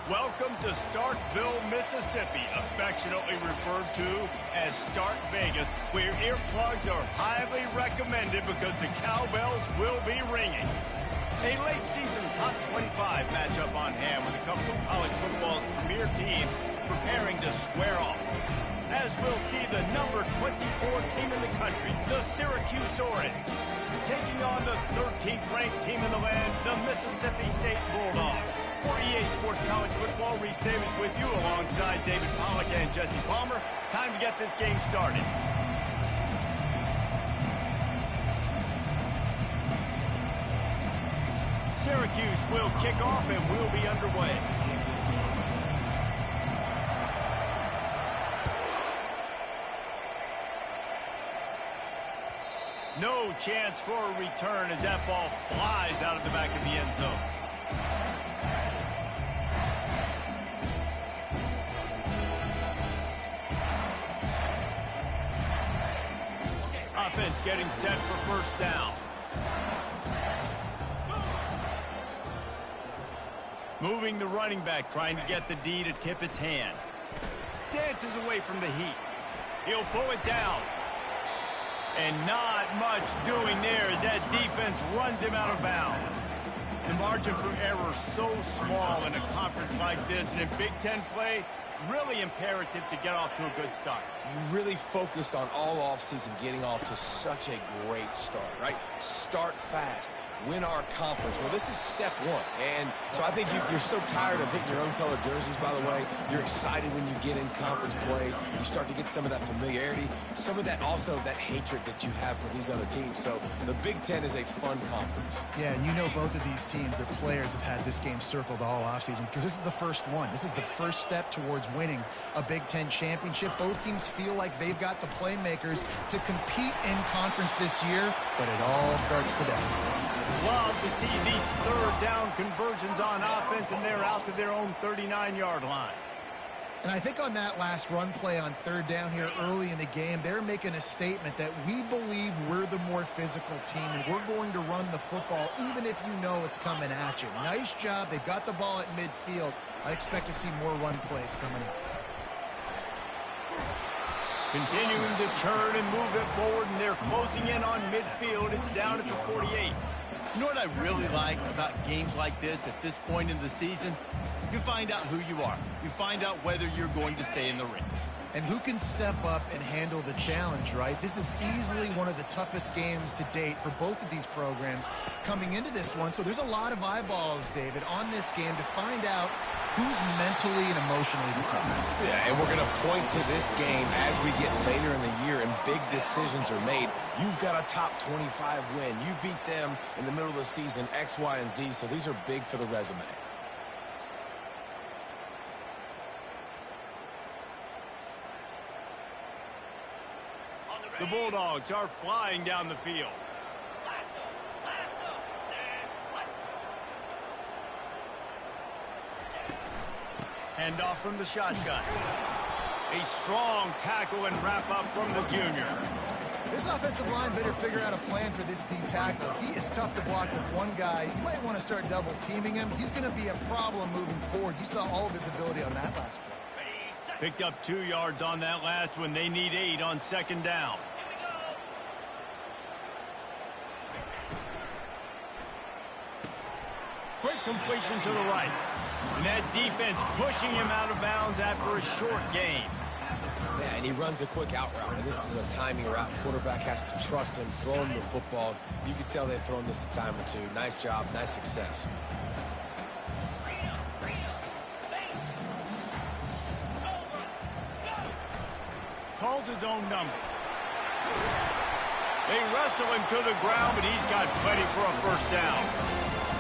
Welcome to Starkville, Mississippi, affectionately referred to as Stark Vegas, where earplugs are highly recommended because the cowbells will be ringing. A late season top 25 matchup on hand with a couple of college football's premier teams preparing to square off. As we'll see the number 24 team in the country, the Syracuse Orange, taking on the 13th ranked team in the land, the Mississippi State Bulldogs. For EA Sports College Football, Reese Davis with you alongside David Pollack and Jesse Palmer. Time to get this game started. Syracuse will kick off and we'll be underway. No chance for a return as that ball flies out of the back of the end zone. Offense getting set for first down. Moving the running back, trying to get the D to tip its hand. Dances away from the heat. He'll pull it down. And not much doing there as that defense runs him out of bounds. The margin for error so small in a conference like this, and in Big Ten play, really imperative to get off to a good start. You really focus on all offseason getting off to such a great start, right? Start fast. Win our conference. Well, this is step one. And so I think you're so tired of hitting your own colored jerseys, by the way. You're excited when you get in conference play. You start to get some of that familiarity, some of that also that hatred that you have for these other teams. So the Big Ten is a fun conference. Yeah, and you know both of these teams, their players have had this game circled all offseason because this is the first one. This is the first step towards winning a Big Ten championship. Both teams feel like they've got the playmakers to compete in conference this year, but it all starts today. Love to see these third down conversions on offense, and they're out to their own 39-yard line. And I think on that last run play on third down here early in the game, they're making a statement that we believe we're the more physical team, and we're going to run the football even if you know it's coming at you. Nice job. They've got the ball at midfield. I expect to see more run plays coming up. Continuing to turn and move it forward, and they're closing in on midfield. It's down at the 48. You know what I really like about games like this at this point in the season? You find out who you are. You find out whether you're going to stay in the race. And who can step up and handle the challenge, right? This is easily one of the toughest games to date for both of these programs coming into this one. So there's a lot of eyeballs, David, on this game to find out who's mentally and emotionally the toughest. Yeah, and we're going to point to this game as we get later in the year and big decisions are made. You've got a top 25 win. You beat them in the middle of the season, X, Y, and Z, so these are big for the resume. The Bulldogs are flying down the field. Hand off from the shotgun. A strong tackle and wrap up from the junior. This offensive line better figure out a plan for this D tackle. He is tough to block with one guy. You might want to start double teaming him. He's going to be a problem moving forward. You saw all of his ability on that last play. Picked up 2 yards on that last one. They need 8 on second down. Quick completion to the right. And that defense pushing him out of bounds after a short gain. Yeah, and he runs a quick out route, and this is a timing route. Quarterback has to trust him, throw him the football. You can tell they've thrown this a time or two. Nice job, nice success. Calls his own number. They wrestle him to the ground, but he's got plenty for a first down.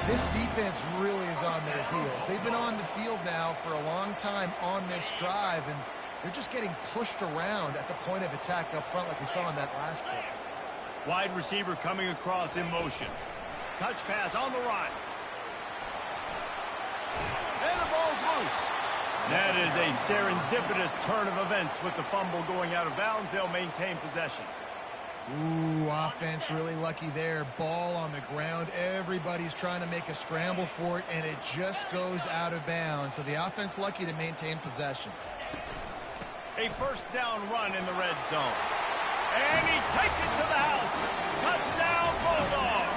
This defense really is on their heels. They've been on the field now for a long time on this drive, and they're just getting pushed around at the point of attack up front like we saw in that last play. Wide receiver coming across in motion. Touch pass on the run. And the ball's loose. That is a serendipitous turn of events with the fumble going out of bounds. They'll maintain possession. Ooh, offense really lucky there. Ball on the ground. Everybody's trying to make a scramble for it, and it just goes out of bounds. So the offense lucky to maintain possession. A first down run in the red zone. And he takes it to the house. Touchdown, Bulldogs.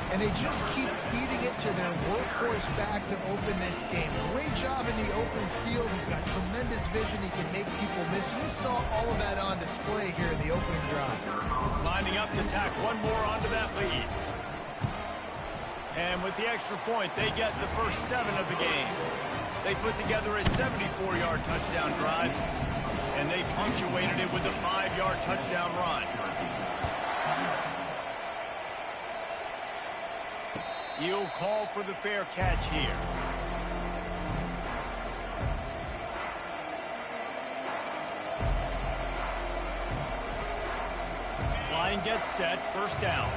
And they just keep feeding it to their workhorse back to open this game. Great job in the open field. He's got tremendous vision. He can make people miss. You saw all of that on display here in the opening drive. Lining up to tack one more onto that lead. And with the extra point, they get the first 7 of the game. They put together a 74-yard touchdown drive, and they punctuated it with a 5-yard touchdown run. You'll call for the fair catch here. Line gets set, first down.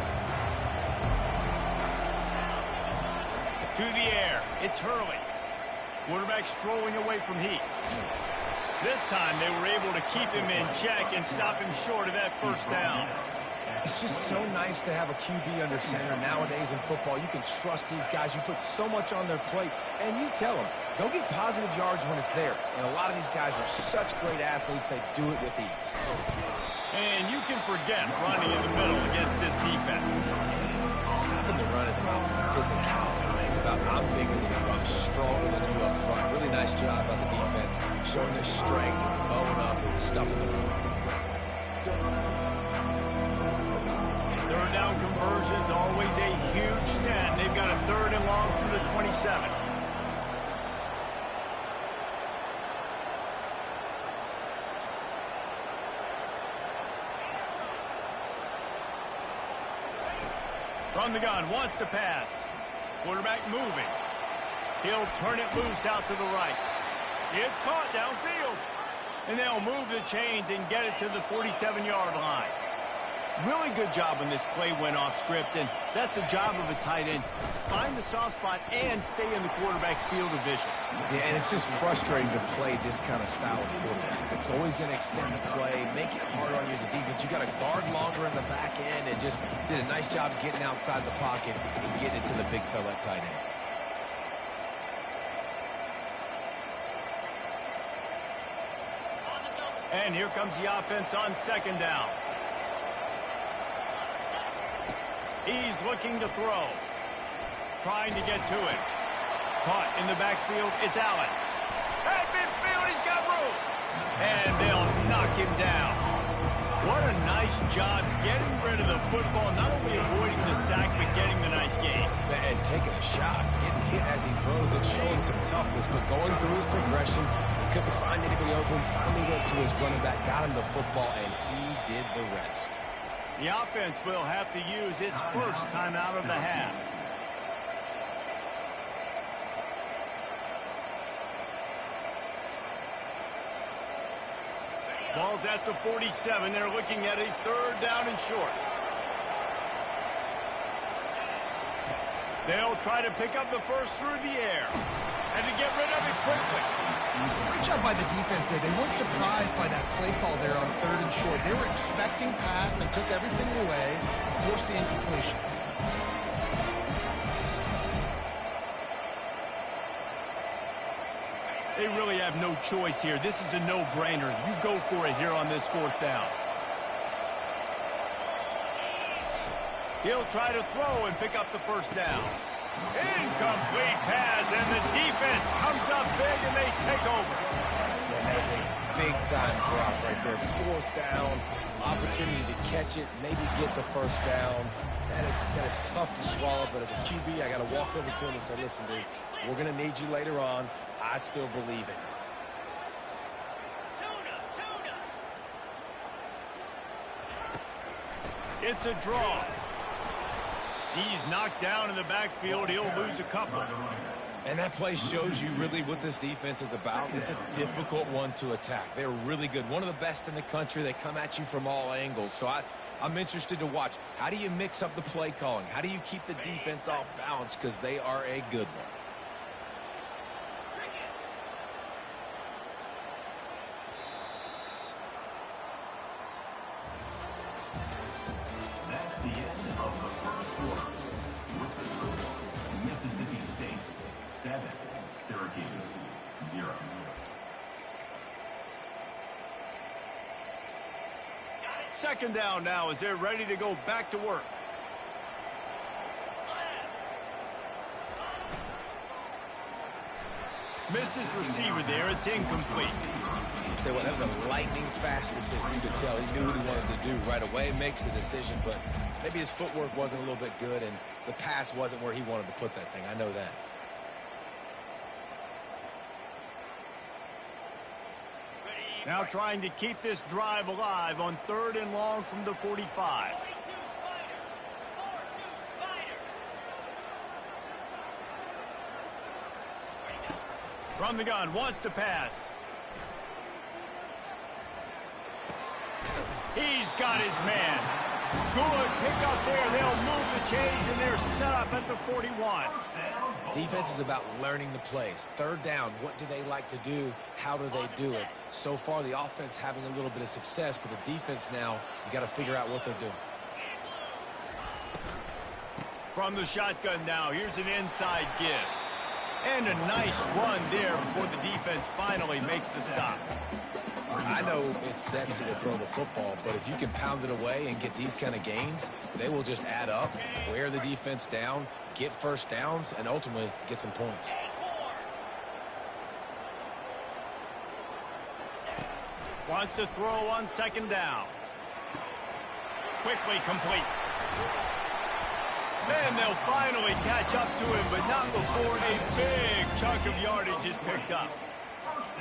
To the air, it's Hurley. Quarterback strolling away from heat. This time they were able to keep him in check and stop him short of that first down. It's just so nice to have a QB under center. Nowadays in football, you can trust these guys. You put so much on their plate, and you tell them, go get positive yards when it's there. And a lot of these guys are such great athletes, they do it with ease. And you can forget running in the middle against this defense. Stopping the run is about physicality. It's about I'm bigger than you, I'm stronger than you up front. Really nice job by the defense, showing their strength, bowing up, and stuffing the run. Third down conversions, always a huge stat. They've got a 3rd and long from the 27. From the gun, wants to pass. Quarterback moving. He'll turn it loose out to the right. It's caught downfield. And they'll move the chains and get it to the 47-yard line. Really good job when this play went off script, and that's the job of a tight end. Find the soft spot and stay in the quarterback's field of vision. Yeah, and it's just frustrating to play this kind of style of quarterback. It's always going to extend the play, make it hard on you as a defense. You got to guard longer in the back end, and just did a nice job getting outside the pocket and getting it to the big fella at tight end. And here comes the offense on 2nd down. He's looking to throw. Trying to get to it. Caught in the backfield. It's Allen. At midfield, he's got room. And they'll knock him down. What a nice job getting rid of the football. Not only avoiding the sack, but getting the nice gain. And taking a shot. Getting hit as he throws it. Showing some toughness. But going through his progression, he couldn't find anybody open. Finally went to his running back. Got him the football, and he did the rest. The offense will have to use its first timeout of the half. Ball's at the 47. They're looking at a 3rd down and short. They'll try to pick up the first through the air and to get rid of it quickly. Great job by the defense there. They weren't surprised by that play call there on 3rd and short. They were expecting pass. They took everything away and forced the incompletion. They really have no choice here. This is a no-brainer. You go for it here on this 4th down. He'll try to throw and pick up the first down. Incomplete pass, and the defense comes up big, and they take over. And that is a big-time drop right there. 4th down, opportunity to catch it, maybe get the first down. That is tough to swallow, but as a QB, I got to walk over to him and say, listen, dude, we're going to need you later on. I still believe in you. It's a draw. He's knocked down in the backfield. He'll lose a couple. And that play shows you really what this defense is about. It's a difficult one to attack. They're really good. One of the best in the country. They come at you from all angles. So I'm interested to watch. How do you mix up the play calling? How do you keep the defense off balance? Because they are a good one. Second down now as they're ready to go back to work. Missed his receiver there. It's incomplete. Say what, that was a lightning-fast decision. You could tell he knew what he wanted to do right away. Makes the decision, but maybe his footwork wasn't a little bit good, and the pass wasn't where he wanted to put that thing. I know that. Now trying to keep this drive alive on 3rd and long from the 45. From the gun, wants to pass. He's got his man. Good pick up there. They'll move the chains, and they're set up at the 41. Defense is about learning the plays. 3rd down, what do they like to do? How do they do it? So far, the offense having a little bit of success, but the defense now, you got to figure out what they're doing. From the shotgun now, here's an inside give. And a nice run there before the defense finally makes the stop. I know it's sexy to throw the football, but if you can pound it away and get these kind of gains, they will just add up, wear the defense down, get first downs, and ultimately get some points. Wants to throw on 2nd down. Quickly complete. Then they'll finally catch up to him, but not before a big chunk of yardage is picked up.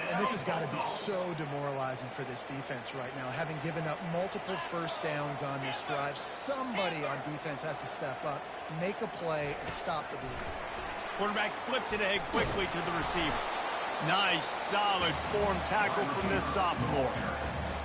And this has got to be so demoralizing for this defense right now. Having given up multiple first downs on this drive, somebody on defense has to step up, make a play, and stop the defense. Quarterback flips it ahead quickly to the receiver. Nice, solid form tackle from this sophomore.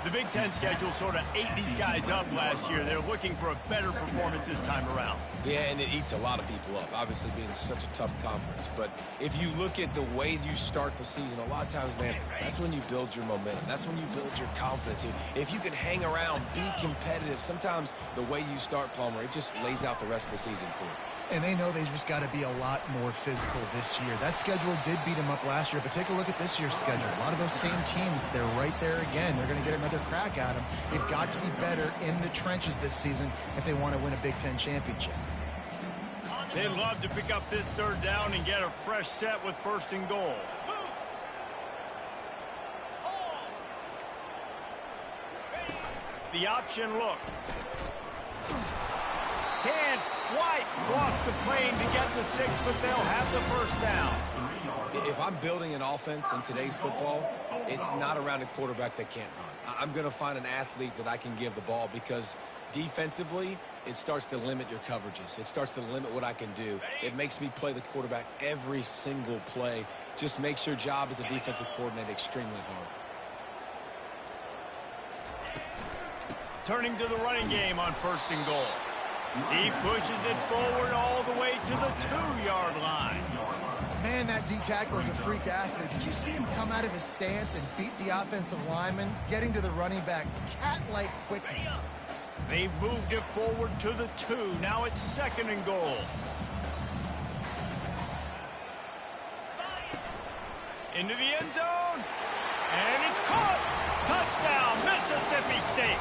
The Big Ten schedule sort of ate these guys up last year. They're looking for a better performance this time around. Yeah, and it eats a lot of people up, obviously being such a tough conference. But if you look at the way you start the season, a lot of times, man, that's when you build your momentum. That's when you build your confidence. If you can hang around, be competitive, sometimes the way you start, Palmer, it just lays out the rest of the season for you. And they know they've just got to be a lot more physical this year. That schedule did beat them up last year, but take a look at this year's schedule. A lot of those same teams, they're right there again. They're going to get another crack at them. They've got to be better in the trenches this season if they want to win a Big Ten championship. They'd love to pick up this 3rd down and get a fresh set with 1st and goal. The option look. Can't quite cross the plane to get the 6, but they'll have the 1st down. If I'm building an offense in today's football, it's not around a quarterback that can't run. I'm going to find an athlete that I can give the ball because defensively, it starts to limit your coverages. It starts to limit what I can do. It makes me play the quarterback every single play. Just makes your job as a defensive coordinator extremely hard. Turning to the running game on 1st and goal. He pushes it forward all the way to the 2-yard line. Man, that D tackle is a freak athlete. Did you see him come out of his stance and beat the offensive lineman, getting to the running back? Cat-like quickness. They've moved it forward to the 2. Now it's 2nd and goal. Into the end zone. And it's caught. Touchdown, Mississippi State.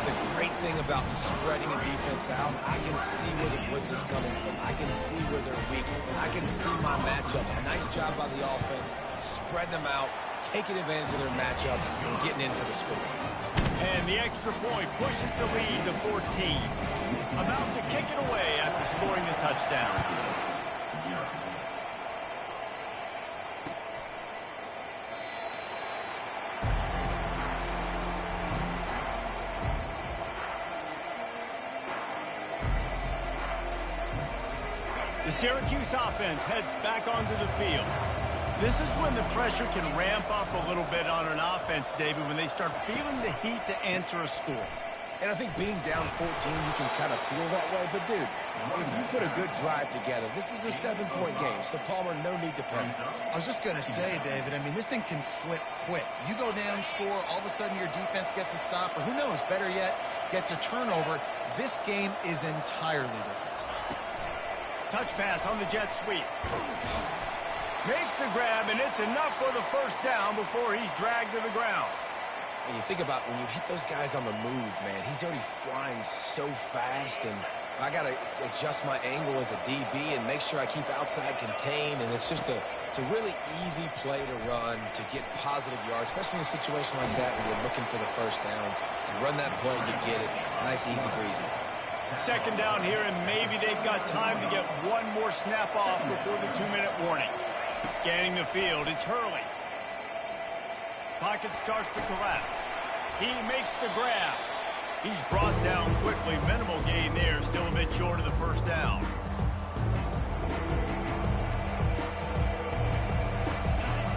The great thing about spreading a defense out, I can see where the blitz is coming from. I can see where they're weak. I can see my matchups. Nice job by the offense, spreading them out, taking advantage of their matchup, and getting in for the score. And the extra point pushes the lead to 14. About to kick it away after scoring the touchdown. The Syracuse offense heads back onto the field. This is when the pressure can ramp up a little bit on an offense, David, when they start feeling the heat to answer a score. And I think being down 14, you can kind of feel that way. But, dude, if you put a good drive together, this is a 7-point game. So, Palmer, no need to panic. I was just going to say, David, I mean, this thing can flip quick. You go down, score, all of a sudden your defense gets a stop, or who knows, better yet, gets a turnover. This game is entirely different. Touch pass on the jet sweep. Makes the grab, and it's enough for the 1st down before he's dragged to the ground. And you think about when you hit those guys on the move, man, he's already flying so fast, and I got to adjust my angle as a DB and make sure I keep outside contained, and it's a really easy play to run to get positive yards, especially in a situation like that where you're looking for the first down. You run that play, you get it. Nice, easy breezy. Second down here, and maybe they've got time to get one more snap off before the 2-minute warning. Scanning the field, it's Hurley. Pocket starts to collapse. He makes the grab. He's brought down quickly. Minimal gain there, still a bit short of the first down.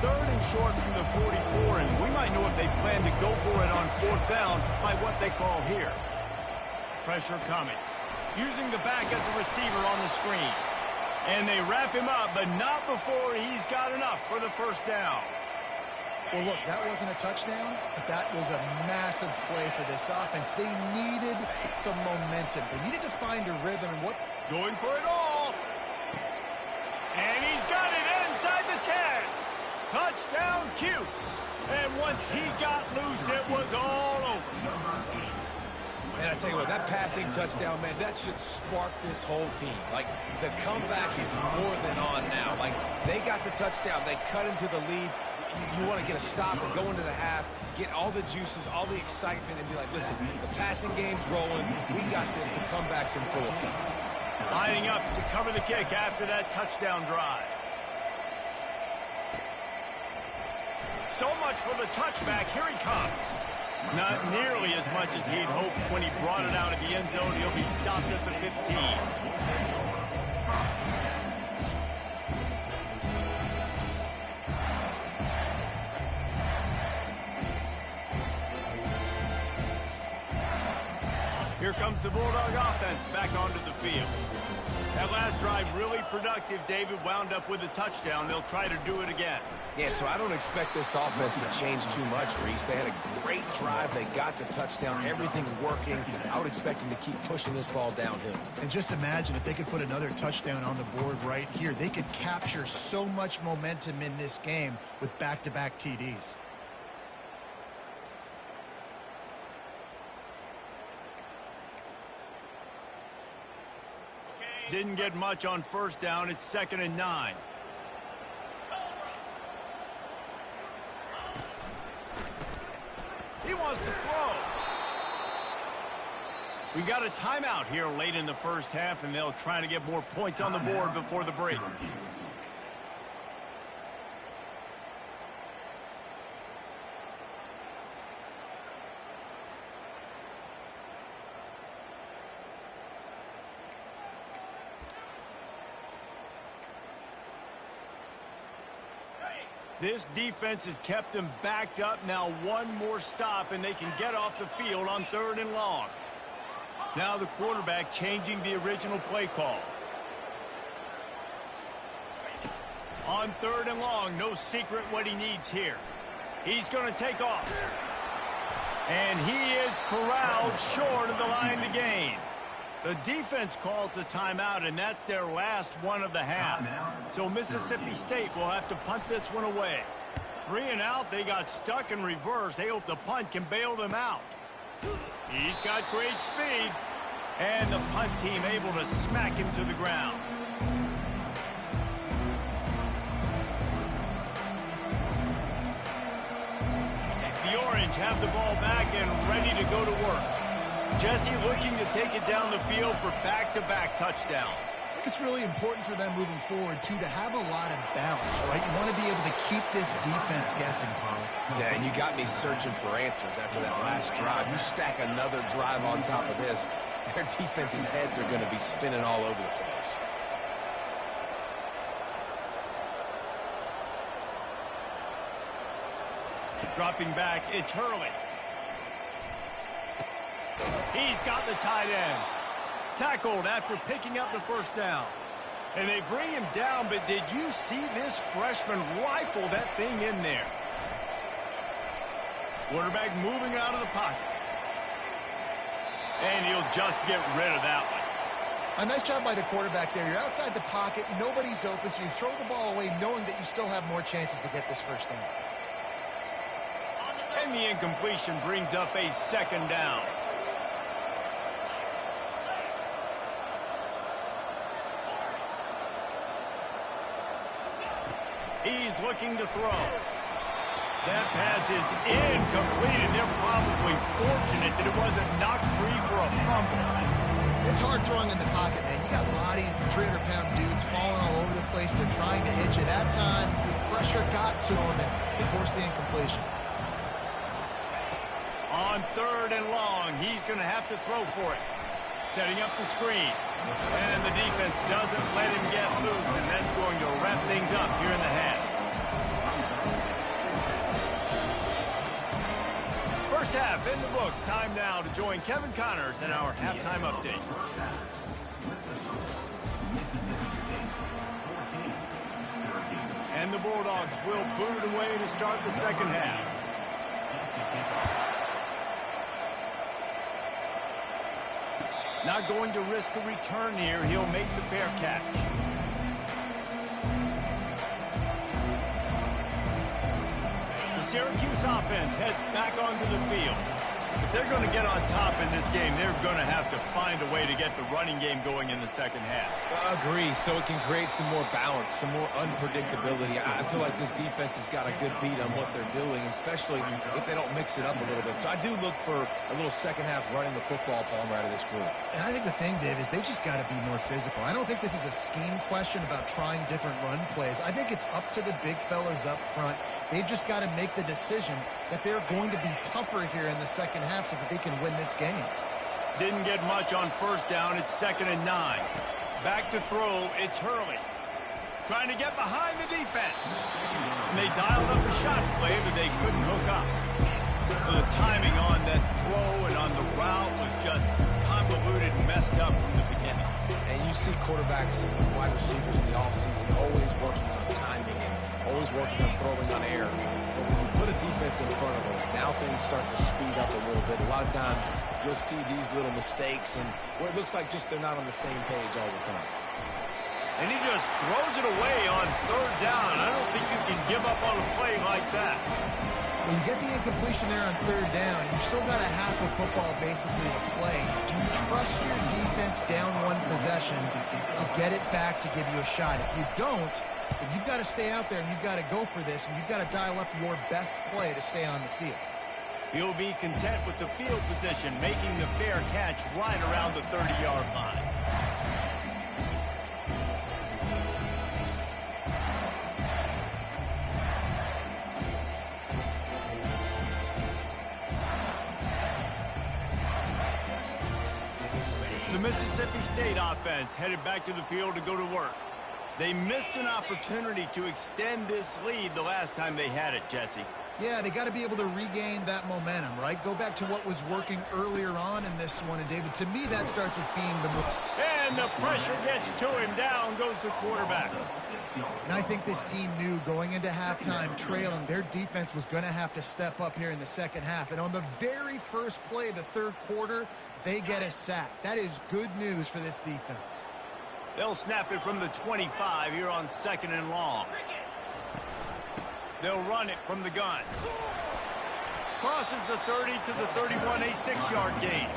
Third and short from the 44, and we might know if they plan to go for it on fourth down by what they call here. Pressure coming. Using the back as a receiver on the screen. And they wrap him up, but not before he's got enough for the first down. Well, look, that wasn't a touchdown, but that was a massive play for this offense. They needed some momentum. They needed to find a rhythm. And going for it all. And he's got it inside the 10. Touchdown, Cuse. And once he got loose, it was all over. Man, I tell you what, that passing touchdown, man, that should spark this whole team. Like, the comeback is more than on now. Like, they got the touchdown. They cut into the lead. You want to get a stop and go into the half, get all the juices, all the excitement, and be like, listen, the passing game's rolling. We got this. The comeback's in full effect. Lining up to cover the kick after that touchdown drive. So much for the touchback. Here he comes. Not nearly as much as he'd hoped when he brought it out of the end zone. He'll be stopped at the 15. Here comes the Bulldog offense back onto the field. That last drive really productive. David wound up with a touchdown. They'll try to do it again. Yeah, so I don't expect this offense to change too much, Reese. They had a great drive. They got the touchdown. Everything's working. I would expect them to keep pushing this ball downhill. And just imagine if they could put another touchdown on the board right here. They could capture so much momentum in this game with back-to-back TDs. Didn't get much on first down. It's 2nd and 9. He wants to throw. We got a timeout here late in the first half, and they'll try to get more points on the board before the break. This defense has kept them backed up. Now one more stop, and they can get off the field on 3rd and long. Now the quarterback changing the original play call. On 3rd and long, no secret what he needs here. He's going to take off. And he is corralled short of the line to gain. The defense calls the timeout, and that's their last one of the half. So Mississippi State will have to punt this one away. 3 and out, they got stuck in reverse. They hope the punt can bail them out. He's got great speed, and the punt team able to smack him to the ground. The Orange have the ball back and ready to go to work. Jesse looking to take it down the field for back-to-back touchdowns. I think it's really important for them moving forward, too, to have a lot of balance, right? You want to be able to keep this defense guessing, Paul. Yeah, and you got me searching for answers after that last drive. You stack another drive on top of this, their defense's heads are going to be spinning all over the place. Dropping back, it's Hurley. He's got the tight end. Tackled after picking up the first down. And they bring him down, but did you see this freshman rifle that thing in there? Quarterback moving out of the pocket. And he'll just get rid of that one. A nice job by the quarterback there. You're outside the pocket, nobody's open, so you throw the ball away knowing that you still have more chances to get this first down. And And the incompletion brings up a second down. He's looking to throw. That pass is incomplete, and they're probably fortunate that it wasn't knocked free for a fumble. It's hard throwing in the pocket, man. You got bodies and 300-pound dudes falling all over the place. They're trying to hit you. That time, the pressure got to him, and they forced the incompletion. On 3rd and long, he's going to have to throw for it. Setting up the screen. And the defense doesn't let him get loose, and that's going to wrap things up here in the half. First half in the books. Time now to join Kevin Connors in our halftime update. And the Bulldogs will boot it away to start the second half. Not going to risk a return here. He'll make the fair catch. The Syracuse offense heads back onto the field. If they're going to get on top in this game, they're going to have to find a way to get the running game going in the second half. Agree, so it can create some more balance, some more unpredictability. I feel like this defense has got a good beat on what they're doing, especially if they don't mix it up a little bit. So I do look for a little second half running the football palm out of this group. And I think the thing, Dave, is they just got to be more physical. I don't think this is a scheme question about trying different run plays. I think it's up to the big fellas up front. They've just got to make the decision that they're going to be tougher here in the second half so that they can win this game. Didn't get much on first down. It's 2nd and 9. Back to throw. It's Hurley. Trying to get behind the defense. And they dialed up a shot play, but they couldn't hook up. The timing on that throw and on the route was just convoluted and messed up from the beginning. And you see quarterbacks and wide receivers in the offseason always working on timing and always working on throwing on air. But when you put a defense in front of them, now things start to speed up a little bit. A lot of times you'll see these little mistakes and where it looks like just they're not on the same page all the time. And he just throws it away on 3rd down. I don't think you can give up on a play like that. When you get the incompletion there on 3rd down, you've still got a half of football basically to play. Do you trust your defense down one possession to get it back to give you a shot? If you don't, then you've got to stay out there and you've got to go for this, and you've got to dial up your best play to stay on the field. He'll be content with the field position, making the fair catch right around the 30-yard line. The Mississippi State offense headed back to the field to go to work. They missed an opportunity to extend this lead the last time they had it, Jesse. Yeah, they got to be able to regain that momentum, right? Go back to what was working earlier on in this one. And, David, to me, that starts with being the... And the pressure gets to him. Down goes the quarterback. And I think this team knew going into halftime trailing, their defense was going to have to step up here in the second half. And on the very first play of the 3rd quarter, they get a sack. That is good news for this defense. They'll snap it from the 25 here on 2nd and long. They'll run it from the gun. Crosses the 30 to the 31, a 6-yard gain.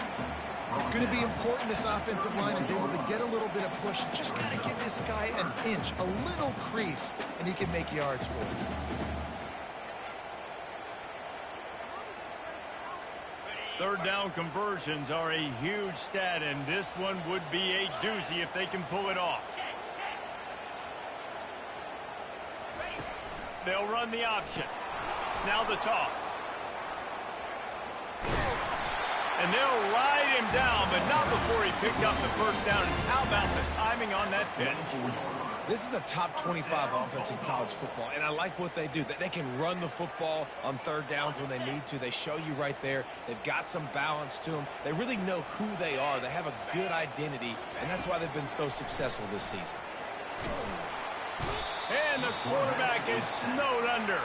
It's going to be important this offensive line is able to get a little bit of push. Just got to give this guy an inch, a little crease, and he can make yards for it. Third down conversions are a huge stat, and this one would be a doozy if they can pull it off. They'll run the option. Now the toss. And they'll ride him down, but not before he picks up the first down. And how about the timing on that pitch? This is a top 25 offense in college football, and I like what they do. They can run the football on 3rd downs when they need to. They show you right there. They've got some balance to them. They really know who they are. They have a good identity, and that's why they've been so successful this season. And the quarterback is snowed under.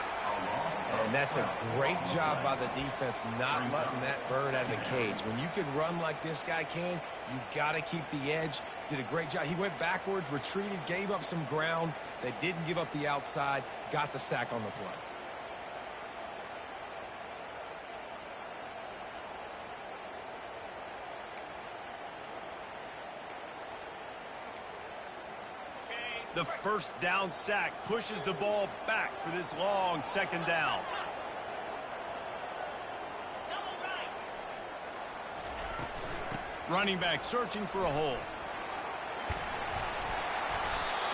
And that's a great job by the defense not letting that bird out of the cage. When you can run like this guy can, you got to keep the edge. Did a great job. He went backwards, retreated, gave up some ground. They didn't give up the outside, got the sack on the play. The first down sack pushes the ball back for this long second down. Running back searching for a hole.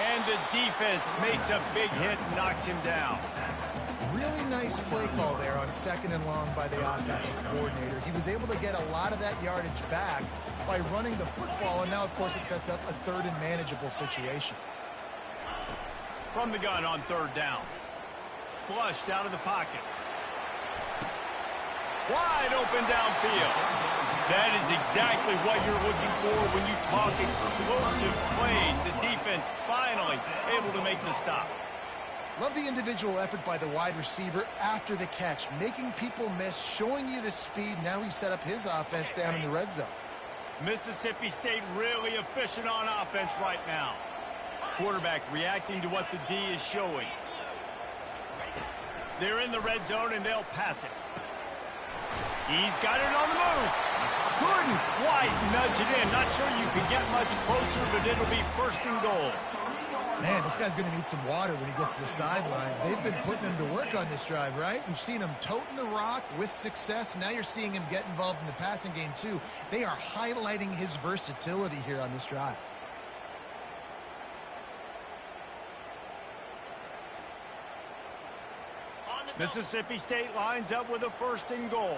And the defense makes a big hit and knocks him down. Really nice play call there on 2nd and long by the offensive coordinator. He was able to get a lot of that yardage back by running the football, and now, of course, it sets up a 3rd and manageable situation. From the gun on 3rd down. Flushed out of the pocket. Wide open downfield. That is exactly what you're looking for when you talk explosive plays. The defense finally able to make the stop. Love the individual effort by the wide receiver after the catch, making people miss, showing you the speed. Now he set up his offense down in the red zone. Mississippi State really efficient on offense right now. Quarterback reacting to what the D is showing. They're in the red zone and they'll pass it. He's got it on the move. Couldn't quite nudge it in. Not sure you can get much closer, but it'll be 1st and goal. Man, this guy's going to need some water when he gets to the sidelines. They've been putting him to work on this drive, right? We've seen him toting the rock with success. Now you're seeing him get involved in the passing game, too. They are highlighting his versatility here on this drive. Mississippi State lines up with a 1st and goal.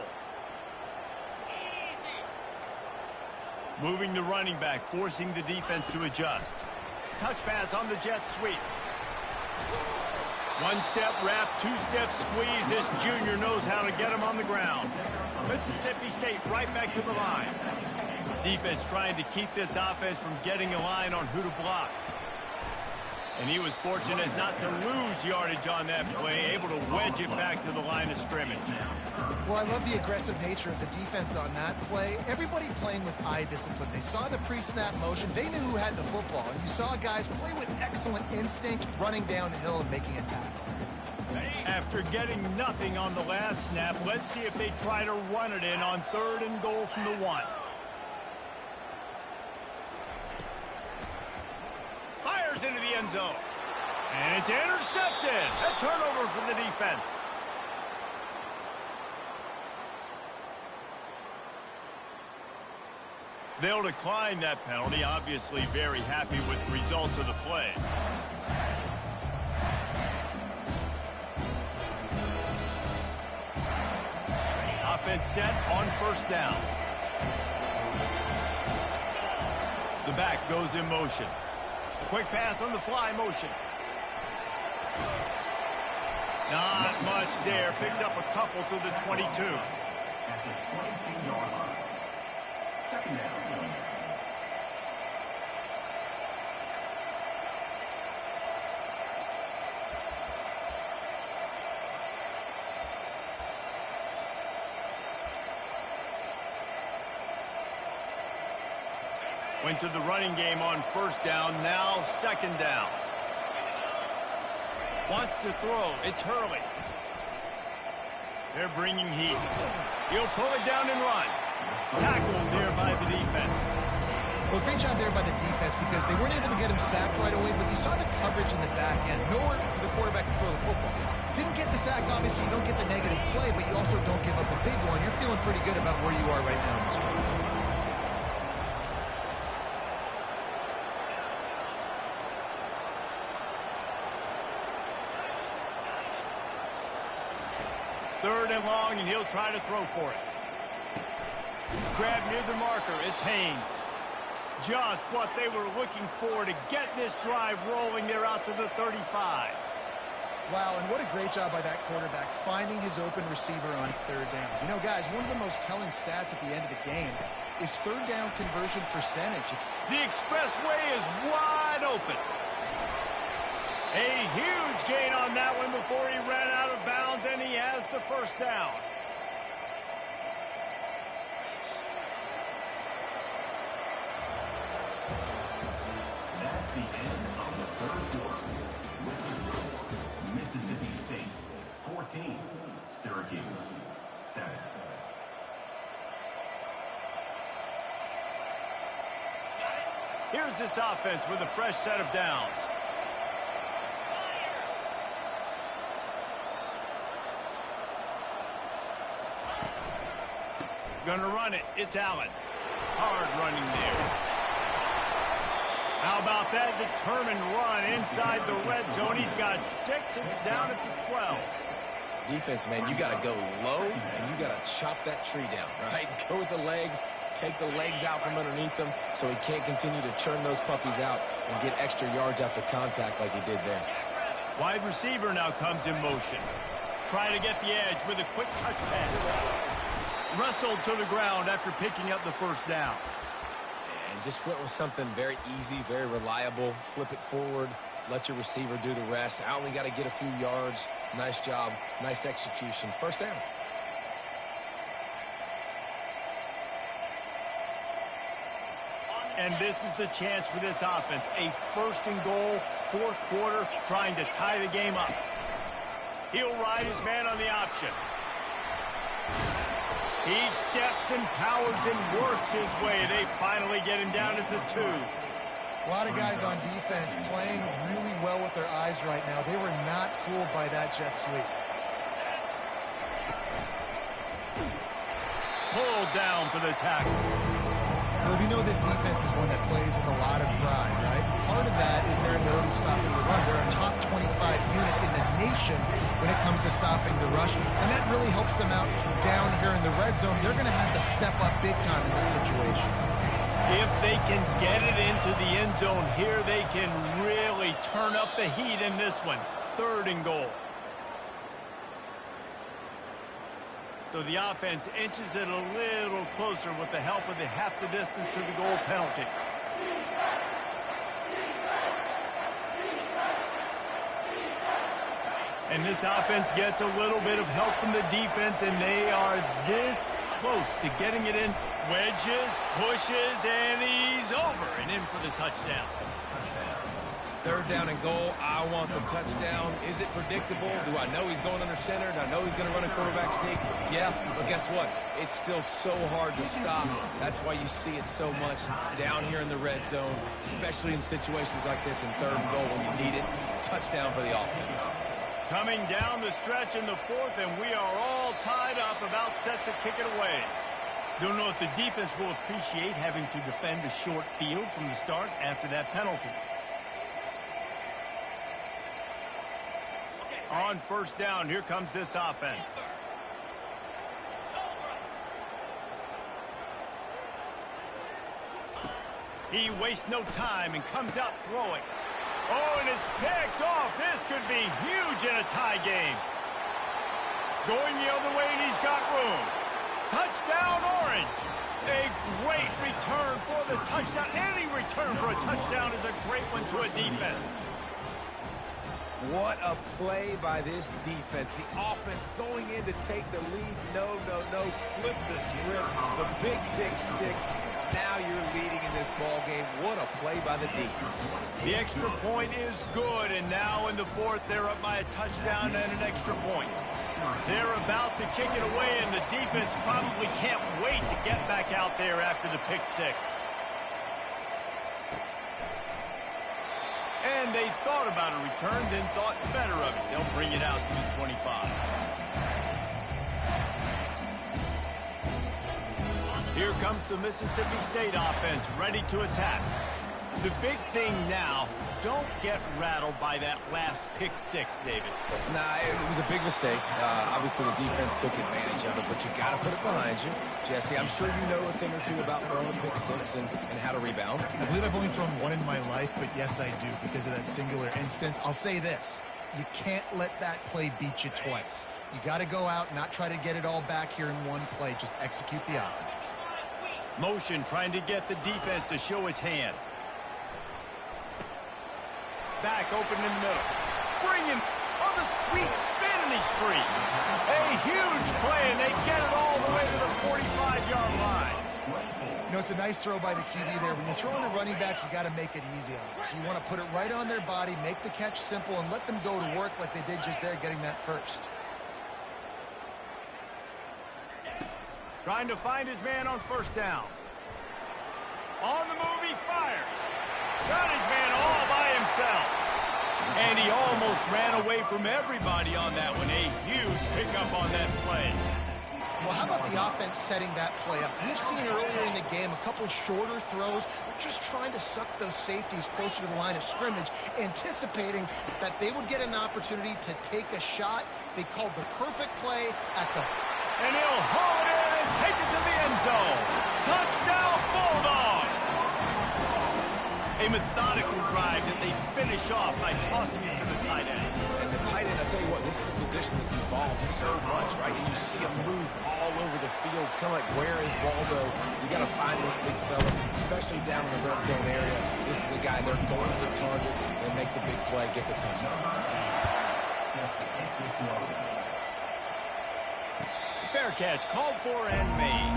Moving the running back, forcing the defense to adjust. Touch pass on the jet sweep. 1-step wrap, 2-step squeeze. This junior knows how to get him on the ground. Mississippi State right back to the line. Defense trying to keep this offense from getting a line on who to block. And he was fortunate not to lose yardage on that play, able to wedge it back to the line of scrimmage. Well, I love the aggressive nature of the defense on that play. Everybody playing with eye discipline. They saw the pre-snap motion. They knew who had the football. And you saw guys play with excellent instinct, running down the hill and making a tackle. After getting nothing on the last snap, let's see if they try to run it in on 3rd and goal from the 1. Fires into the end zone. And it's intercepted. A turnover for the defense. They'll decline that penalty. Obviously very happy with the results of the play. Offense set on 1st down. The back goes in motion. Quick pass on the fly motion. Not much there. Picks up a couple to the 22. At the 22-yard line. 2nd down. Went to the running game on 1st down, now 2nd down. Wants to throw, it's Hurley. They're bringing heat. He'll pull it down and run. Tackled there by the defense. Well, great job there by the defense because they weren't able to get him sacked right away, but you saw the coverage in the back end. Nowhere for the quarterback to throw the football. Didn't get the sack, obviously you don't get the negative play, but you also don't give up a big one. You're feeling pretty good about where you are right now in this game. Third and long, and he'll try to throw for it. Grab near the marker, it's Haynes. Just what they were looking for to get this drive rolling. They're out to the 35. Wow, and what a great job by that quarterback, finding his open receiver on 3rd down. You know, guys, one of the most telling stats at the end of the game is 3rd down conversion percentage. The expressway is wide open. A huge gain on that one before he ran out of bounds, and he has the 1st down. That's the end of the 3rd quarter. With the score, Mississippi State 14, Syracuse 7. Here's this offense with a fresh set of downs. Gonna run it. It's Allen. Hard running there. How about that determined run inside the red zone? He's got 6. It's down at the 12. Defense, man, you got to go low, and you got to chop that tree down, right? Go with the legs, take the legs out from underneath them so he can't continue to churn those puppies out and get extra yards after contact like he did there. Wide receiver now comes in motion. Try to get the edge with a quick touch pass. Wrestled to the ground after picking up the first down. And just went with something very easy, very reliable. Flip it forward, let your receiver do the rest. I only got to get a few yards. Nice job, nice execution. First down. And this is the chance for this offense. A first and goal, fourth quarter, trying to tie the game up. He'll ride his man on the option. He steps and powers and works his way. They finally get him down at the 2. A lot of guys on defense playing really well with their eyes right now. They were not fooled by that jet sweep. Pulled down for the tackle. Well, we know this defense is one that plays with a lot of pride, right? Part of that is their ability to stop the run. They're a top 25 unit in the nation when it comes to stopping the rush, and that really helps them out down here in the red zone. They're going to have to step up big time in this situation. If they can get it into the end zone here, they can really turn up the heat in this one. Third and goal. So the offense inches it a little closer with the help of the half the distance to the goal penalty. And this offense gets a little bit of help from the defense, and they are this close to getting it in. Wedges, pushes, and he's over and in for the touchdown. Third down and goal. I want the touchdown. Is it predictable? Do I know he's going under center? Do I know he's going to run a quarterback sneak? Yeah, but guess what? It's still so hard to stop. That's why you see it so much down here in the red zone, especially in situations like this in third and goal when you need it. Touchdown for the offense. Coming down the stretch in the fourth, and we are all tied up, about set to kick it away. Don't know if the defense will appreciate having to defend the short field from the start after that penalty. On first down, here comes this offense. He wastes no time and comes out throwing. Oh, and it's picked off. This could be huge in a tie game. Going the other way, and he's got room. Touchdown, Orange. A great return for the touchdown. Any return for a touchdown is a great one to a defense. What a play by this defense. The offense going in to take the lead. No. Flip the script. The big pick six. Now you're leading in this ball game. What a play by the D. The extra point is good, and now in the fourth, they're up by a touchdown and an extra point. They're about to kick it away, and the defense probably can't wait to get back out there after the pick six. And they thought about a return, then thought better of it. They'll bring it out to the 25. Here comes the Mississippi State offense, ready to attack. The big thing now, don't get rattled by that last pick six, David. Nah, it was a big mistake. Obviously, the defense took advantage of it, but you got to put it behind you. Jesse, I'm sure you know a thing or two about throwing a pick six and how to rebound. I believe I've only thrown one in my life, but yes, I do because of that singular instance. I'll say this. You can't let that play beat you twice. You got to go out, not try to get it all back here in one play. Just execute the offense. Motion trying to get the defense to show his hand. Back open in the middle. Bring him on the sweet spin, and he's free. A huge play, and they get it all the way to the 45-yard line. You know, it's a nice throw by the QB there. When you're throwing the running backs, you got to make it easy on them. So you want to put it right on their body, make the catch simple, and let them go to work like they did just there, getting that first. Trying to find his man on first down. On the move, he fires. Got his man all by himself. And he almost ran away from everybody on that one. A huge pickup on that play. Well, how about the offense setting that play up? We've seen earlier in the game a couple shorter throws. They're just trying to suck those safeties closer to the line of scrimmage, anticipating that they would get an opportunity to take a shot. They called the perfect play at the... And he'll haul it in and take it to the end zone. Touchdown, Bulldogs! A methodical drive that they finish off by tossing it to the tight end. And the tight end, I tell you what, this is a position that's evolved so much, right? And you see him move all over the field. It's kind of like, where is Waldo? You got to find this big fella, especially down in the red zone area. This is the guy they're going to target and make the big play, get the touchdown. Fair catch, called for and made.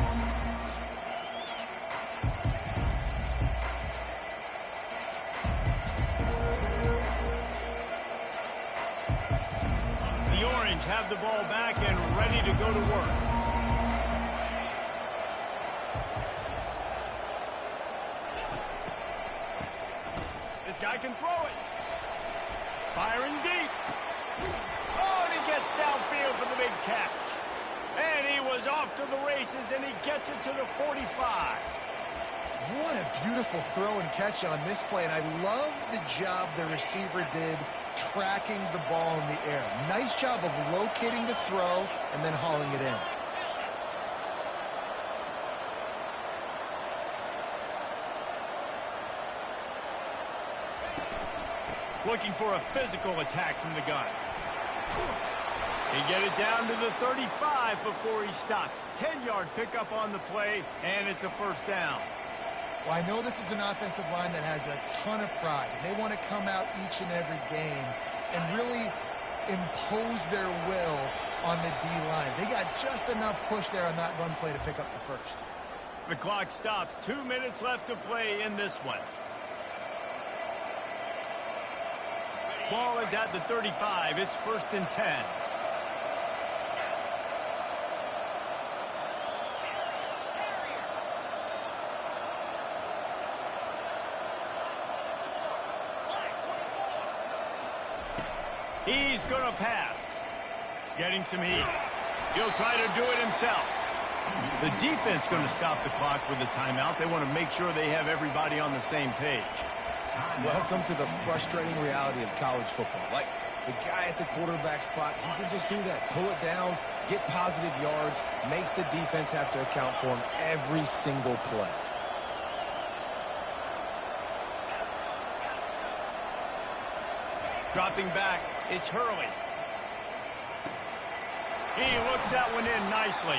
The Orange have the ball back and ready to go to work. This guy can throw it. Firing deep. Oh, and he gets downfield for the big catch. And he was off to the races, and he gets it to the 45. What a beautiful throw and catch on this play, and I love the job the receiver did tracking the ball in the air. Nice job of locating the throw and then hauling it in. Looking for a physical attack from the gun. He get it down to the 35 before he stopped. 10-yard pickup on the play, and it's a first down. Well, I know this is an offensive line that has a ton of pride. They want to come out each and every game and really impose their will on the D-line. They got just enough push there on that run play to pick up the first. The clock stops. 2 minutes left to play in this one. Ball is at the 35. It's 1st and 10. He's going to pass. Getting some heat. He'll try to do it himself. The defense going to stop the clock with a timeout. They want to make sure they have everybody on the same page. Welcome to the frustrating reality of college football. Like, the guy at the quarterback spot, he can just do that. Pull it down, get positive yards, makes the defense have to account for him every single play. Dropping back, it's Hurley. He looks that one in nicely.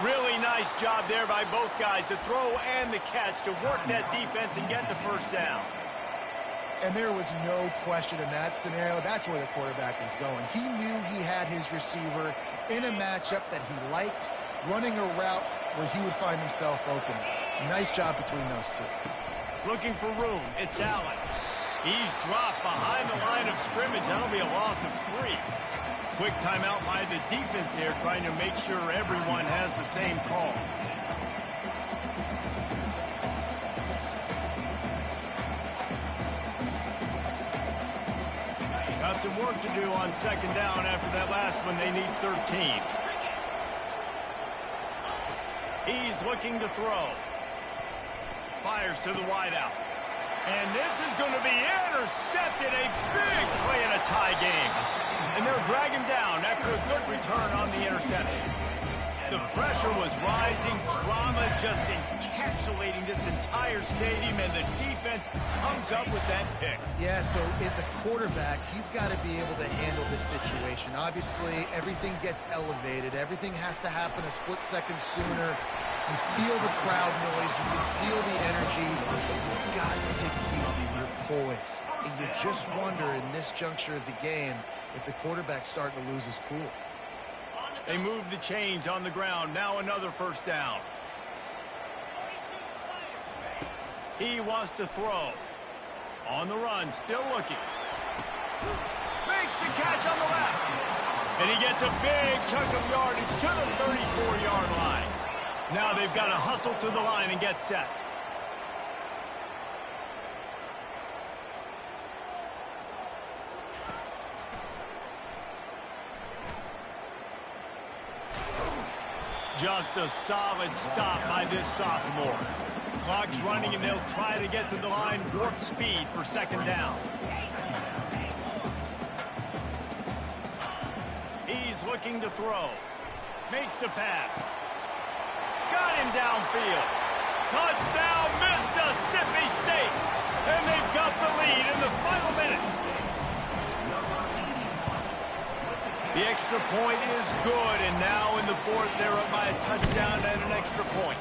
Really nice job there by both guys to throw and the catch to work that defense and get the first down. And there was no question in that scenario. That's where the quarterback was going. He knew he had his receiver in a matchup that he liked, running a route where he would find himself open. Nice job between those two. Looking for room, it's Allen. He's dropped behind the line of scrimmage. That'll be a loss of 3. Quick timeout by the defense there, trying to make sure everyone has the same call. Got some work to do on 2nd down after that last one. They need 13. He's looking to throw. Fires to the wideout. And this is going to be intercepted. A big play in a tie game. And they'll drag him down after a good return on the interception. The pressure was rising. Drama just encapsulating this entire stadium. And the defense comes up with that pick. Yeah, so the quarterback, he's got to be able to handle this situation. Obviously, everything gets elevated. Everything has to happen a split second sooner. You feel the crowd noise. You can feel the energy. You've got to keep your poise. And you just wonder in this juncture of the game if the quarterback's starting to lose his cool. They move the chains on the ground. Now another first down. He wants to throw. On the run, still looking. Makes the catch on the left. And he gets a big chunk of yardage to the 34-yard line. Now they've got to hustle to the line and get set. Just a solid stop by this sophomore. Clock's running, and they'll try to get to the line warp speed for second down. He's looking to throw. Makes the pass. Got him downfield. Touchdown, Mississippi State. And they've got the lead in the final minute. The extra point is good, and now in the fourth, they're up by a touchdown and an extra point.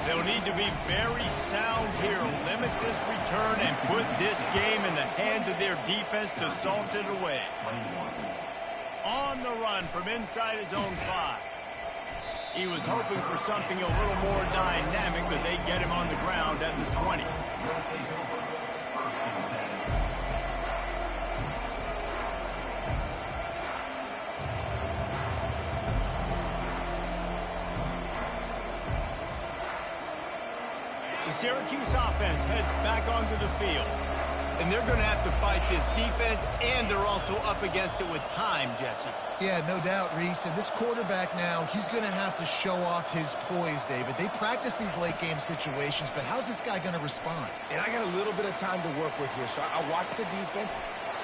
They'll need to be very sound here, limit this return, and put this game in the hands of their defense to salt it away. On the run from inside his own 5. He was hoping for something a little more dynamic, but they get him on the ground at the 20. The Syracuse offense heads back onto the field. And they're going to have to fight this defense, and they're also up against it with time, Jesse. Yeah, no doubt, Reese. And this quarterback now, he's going to have to show off his poise, David. They practice these late-game situations, but how's this guy going to respond? And I got a little bit of time to work with here, so I watch the defense.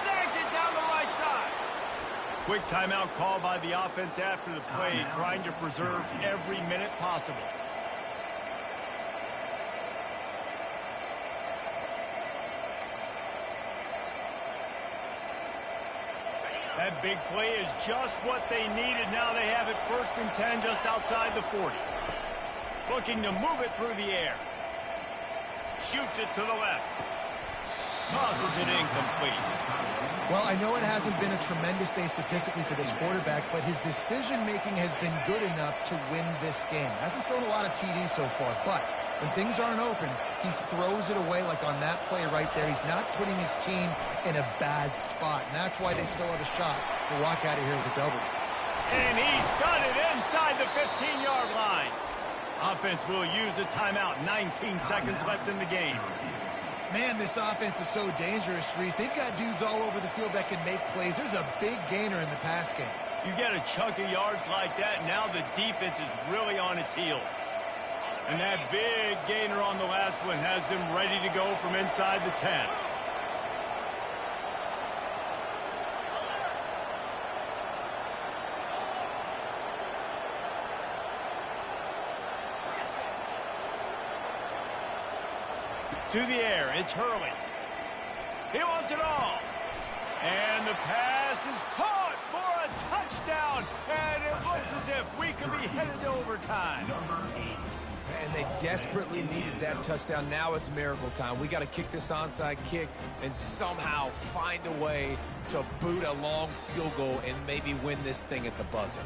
Snags it down the right side. Quick timeout call by the offense after the play, trying to preserve every minute possible. That big play is just what they needed. Now they have it 1st and 10 just outside the 40. Looking to move it through the air. Shoots it to the left. Tosses it incomplete. Well, I know it hasn't been a tremendous day statistically for this quarterback, but his decision-making has been good enough to win this game. Hasn't thrown a lot of TDs so far, but when things aren't open, he throws it away like on that play right there. He's not putting his team in a bad spot, and that's why they still have a shot to walk out of here with a W. And he's got it inside the 15-yard line. Offense will use a timeout. 19 seconds left in the game. Man, this offense is so dangerous, Reese. They've got dudes all over the field that can make plays. There's a big gainer in the pass game. You get a chunk of yards like that, now the defense is really on its heels. And that big gainer on the last one has them ready to go from inside the 10. To the air, it's Hurley. He wants it all. And the pass is caught for a touchdown. And it looks as if we could be headed to overtime. And they desperately needed that touchdown. Now it's miracle time. We got to kick this onside kick and somehow find a way to boot a long field goal and maybe win this thing at the buzzer.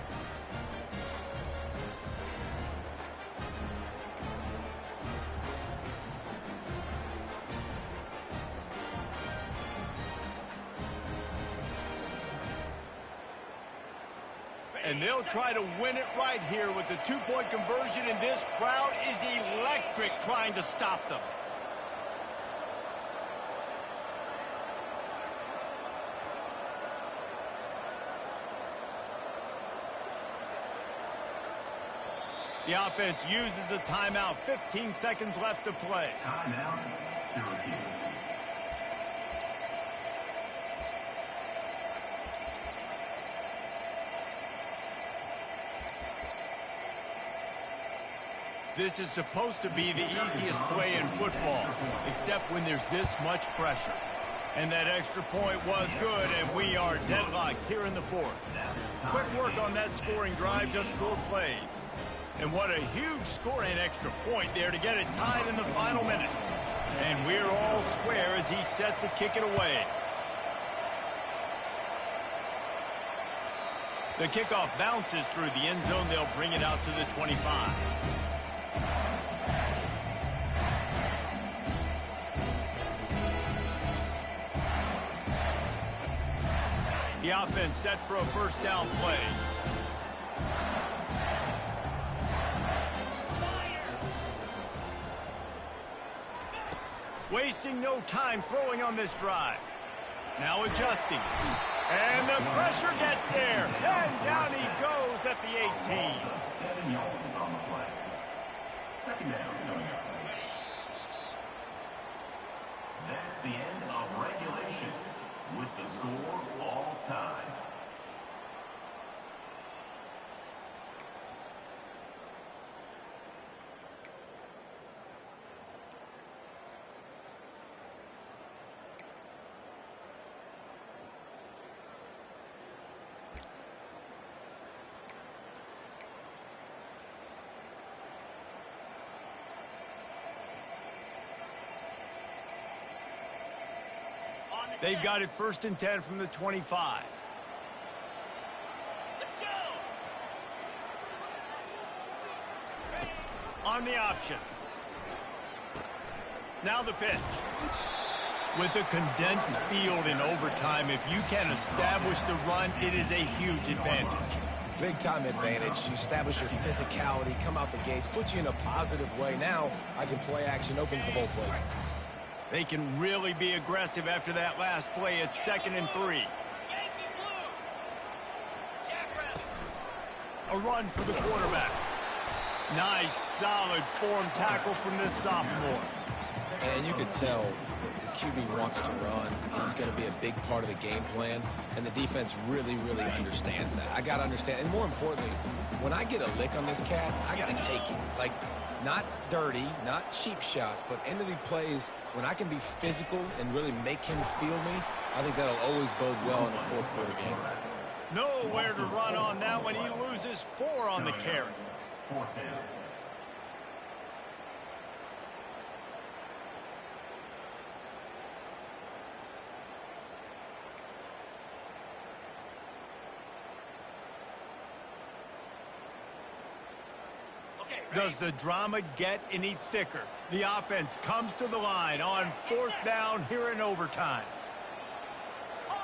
And they'll try to win it right here with the two-point conversion, and this crowd is electric trying to stop them. The offense uses a timeout. 15 seconds left to play. Timeout, Syracuse. This is supposed to be the easiest play in football, except when there's this much pressure. And that extra point was good, and we are deadlocked here in the fourth. Quick work on that scoring drive, just 4 plays. And what a huge score and extra point there to get it tied in the final minute. And we're all square as he's set to kick it away. The kickoff bounces through the end zone. They'll bring it out to the 25. The offense set for a first down play. Wasting no time throwing on this drive. Now adjusting. And the pressure gets there. And down he goes at the 18. 7 yards on the play. Second down coming up. That's the end of regulation with the score all time. They've got it 1st and 10 from the 25. Let's go. On the option. Now the pitch. With a condensed field in overtime, if you can establish the run, it is a huge advantage. Big-time advantage. You establish your physicality, come out the gates, put you in a positive way. Now, I can play action, opens the whole play. They can really be aggressive after that last play. It's 2nd and 3. A run for the quarterback. Nice, solid form tackle from this sophomore. And you could tell the QB wants to run. He's going to be a big part of the game plan. And the defense really, really understands that. I got to understand. And more importantly, when I get a lick on this cat, I got to take it. Like, not dirty, not cheap shots, but end of the plays, when I can be physical and really make him feel me, I think that'll always bode well in a 4th quarter game. Nowhere to run on that one. He loses 4 on the carry. 4th down. Does the drama get any thicker? The offense comes to the line on 4th down here in overtime.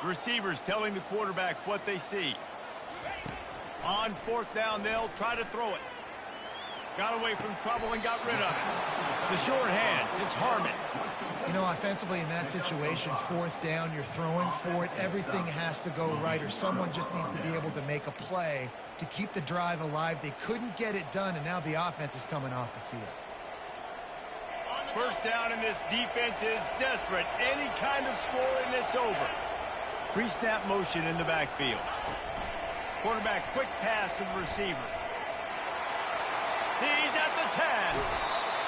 Receivers telling the quarterback what they see. On 4th down, they'll try to throw it. Got away from trouble and got rid of it. The short hands, it's Harmon. You know, offensively in that situation, 4th down, you're throwing for it. Everything has to go right, or someone just needs to be able to make a play to keep the drive alive. They couldn't get it done, and now the offense is coming off the field. 1st down, and this defense is desperate. Any kind of score, and it's over. Pre-snap motion in the backfield. Quarterback quick pass to the receiver. He's at the 10.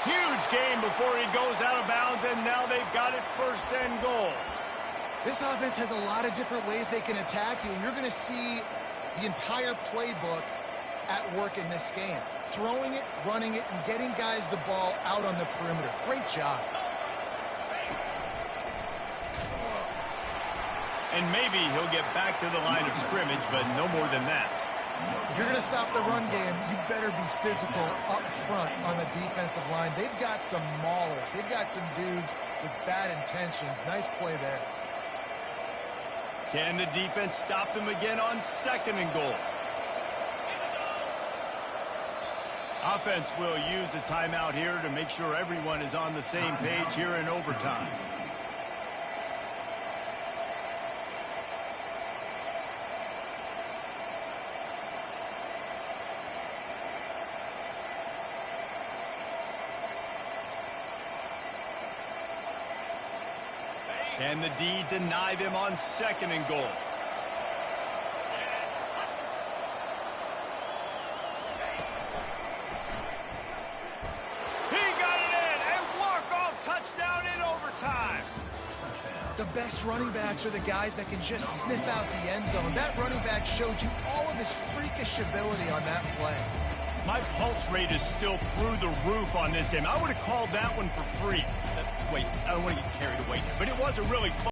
Huge game before he goes out of bounds, and now they've got it 1st and goal. This offense has a lot of different ways they can attack you, and you're going to see the entire playbook at work in this game. Throwing it, running it, and getting guys the ball out on the perimeter. Great job. And maybe he'll get back to the line of scrimmage, but no more than that. If you're going to stop the run game, you better be physical up front on the defensive line. They've got some maulers. They've got some dudes with bad intentions. Nice play there. Can the defense stop them again on 2nd and goal? Offense will use a timeout here to make sure everyone is on the same page here in overtime. Can the D deny them on 2nd and goal? He got it in! A walk-off touchdown in overtime! The best running backs are the guys that can just sniff out the end zone. That running back showed you all of his freakish ability on that play. My pulse rate is still through the roof on this game. I would have called that one for free. Wait, I don't want to get carried away here, but it was a really fun